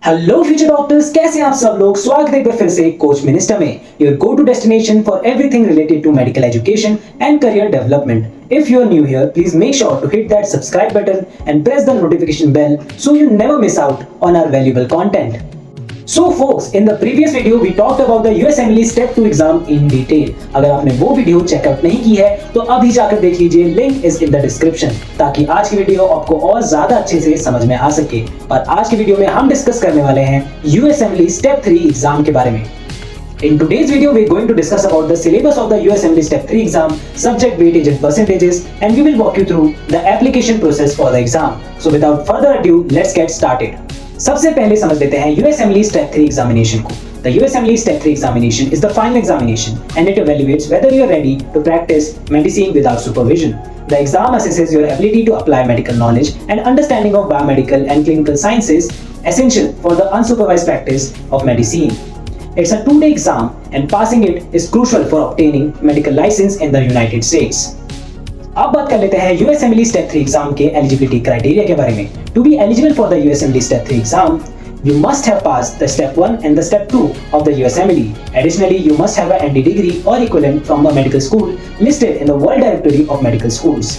Hello future doctors, कैसे हैं आप सब लोग। स्वागत है एक बार फिर से कोच मिनिस्टर में, your go to destination for everything related to medical education and career development. If you are new here, please make sure to hit that subscribe button and press the notification bell so you never miss out on our valuable content. So folks, in the previous video we talked about the USMLE Step 2 exam in detail. अगर आपने वो video checkout नहीं की है तो अभी जाकर देख लीजिए, link is in the description, ताकि आज की वीडियो आपको और ज्यादा अच्छे से समझ में आ सके। और आज की वीडियो में हम डिस्कस करने वाले हैं USMLE Step 3 एग्जाम के बारे में। In today's video, we are going to discuss about the syllabus of the USMLE Step 3 exam, subject weightage and percentages, and we will walk you through the application process for the exam. So without further ado, let's get started. सबसे पहले समझ लेते हैं USMLE Step 3 examination को। The USMLE Step 3 examination is the final examination and it evaluates whether you are ready to practice medicine without supervision. The exam assesses your ability to apply medical knowledge and understanding of biomedical and clinical sciences essential for the unsupervised practice of medicine. It's a 2-day exam and passing it is crucial for obtaining medical license in the United States. अब बात कर लेते हैं USMLE Step 3 exam के eligibility criteria के बारे में। To be eligible for the USMLE Step 3 exam, you must have passed the Step 1 and the Step 2 of the USMLE. Additionally, you must have an ND degree or equivalent from a medical school listed in the World Directory of Medical Schools.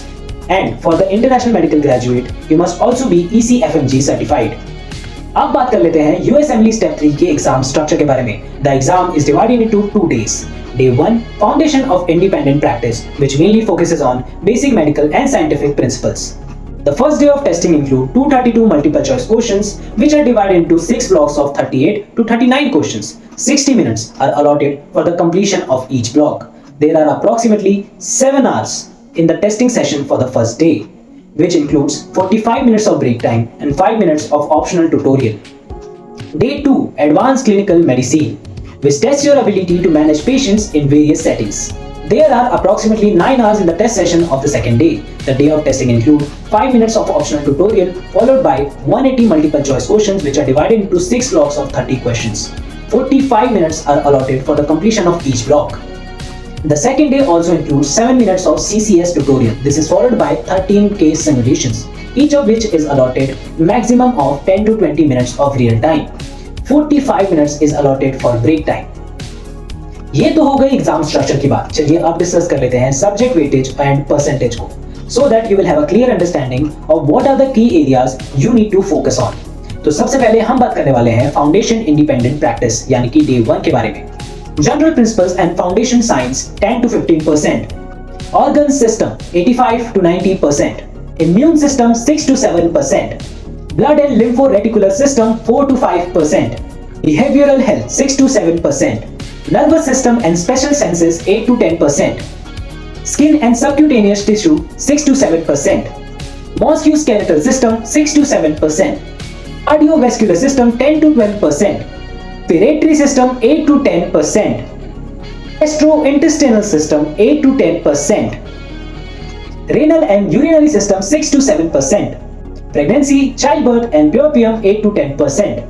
And for the international medical graduate, you must also be ECFMG certified. अब बात कर लेते हैं USMLE Step 3 के exam structure के बारे में। The exam is divided into 2 days. Day 1, Foundation of Independent Practice, which mainly focuses on basic medical and scientific principles. The first day of testing include 232 multiple choice questions, which are divided into 6 blocks of 38 to 39 questions. 60 minutes are allotted for the completion of each block. There are approximately 7 hours in the testing session for the first day, which includes 45 minutes of break time and 5 minutes of optional tutorial. Day 2, Advanced Clinical Medicine, which tests your ability to manage patients in various settings. There are approximately 9 hours in the test session of the second day. The day of testing include 5 minutes of optional tutorial followed by 180 multiple choice questions, which are divided into 6 blocks of 30 questions. 45 minutes are allotted for the completion of each block. The second day also includes 7 minutes of CCS tutorial. This is followed by 13 case simulations, each of which is allotted maximum of 10 to 20 minutes of real time. 45 minutes is allotted for break time. ये तो हो गई exam structure की बात। चलिए अब discuss कर लेते हैं सब्जेक्ट वेटेज एंड परसेंटेज को, so that you will have a clear understanding of what are the key areas you need to focus on. तो सबसे पहले हम बात करने वाले हैं फाउंडेशन इंडिपेंडेंट प्रैक्टिस यानी कि डे 1 के बारे में। General principles and foundation science 10 to 15%, organ system 85 to 90%, immune system 6 to 7%, blood and lympho-reticular system 4 to 5%, behavioral health 6 to 7%, nervous system and special senses 8 to 10%, skin and subcutaneous tissue 6 to 7%, musculoskeletal system 6 to 7%, cardiovascular system 10 to 12%, respiratory system 8 to 10%, gastrointestinal system 8 to 10%, renal and urinary system 6 to 7%, pregnancy, childbirth and puerperium 8 to 10%,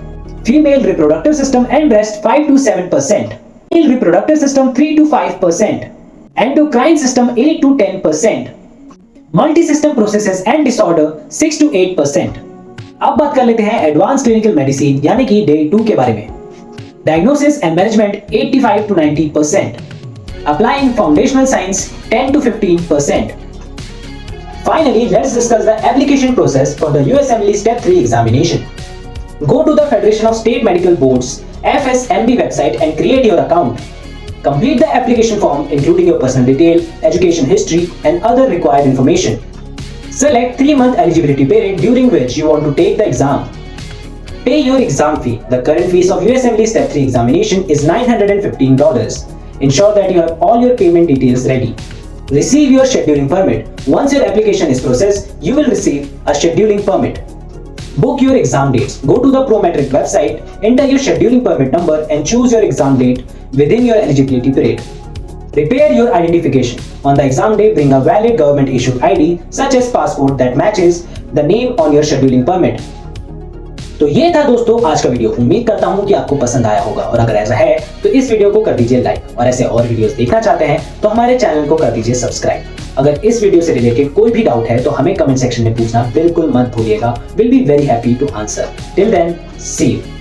female reproductive system and breast 5 to 7%, male reproductive system 3 to 5%, endocrine system 8 to 10%, multi-system processes and disorder 6 to 8%. अब बात कर लेते हैं advance clinical medicine यानी कि day 2 के बारे में। Diagnosis and management 85 to 90%, applying foundational science 10 to 15%. Finally, let's discuss the application process for the USMLE Step 3 examination. Go to the Federation of State Medical Boards FSMB website and create your account. Complete the application form including your personal detail, education history and other required information. Select 3-month eligibility period during which you want to take the exam. Pay your exam fee. The current fees of USMLE Step 3 examination is $915. Ensure that you have all your payment details ready. Receive your scheduling permit. Once your application is processed, you will receive a scheduling permit. Book your exam dates. Go to the Prometric website, enter your scheduling permit number and choose your exam date within your eligibility period. Prepare your identification. On the exam day, bring a valid government issued ID such as passport that matches the name on your scheduling permit. तो ये था दोस्तों आज का video. उम्मीद करता हूँ कि आपको पसंद आया होगा और अगर ऐसा है तो इस वीडियो को कर दीजिए लाइक और ऐसे और वीडियोस देखना चाहते हैं तो हमारे चैनल को कर दीजिए सब्सक्राइब। अगर इस वीडियो से रिलेटेड कोई भी डाउट है तो हमें कमेंट सेक्शन में पूछना बिल्कुल मत भूलिएगा। Will be very happy to answer. Till then, see you.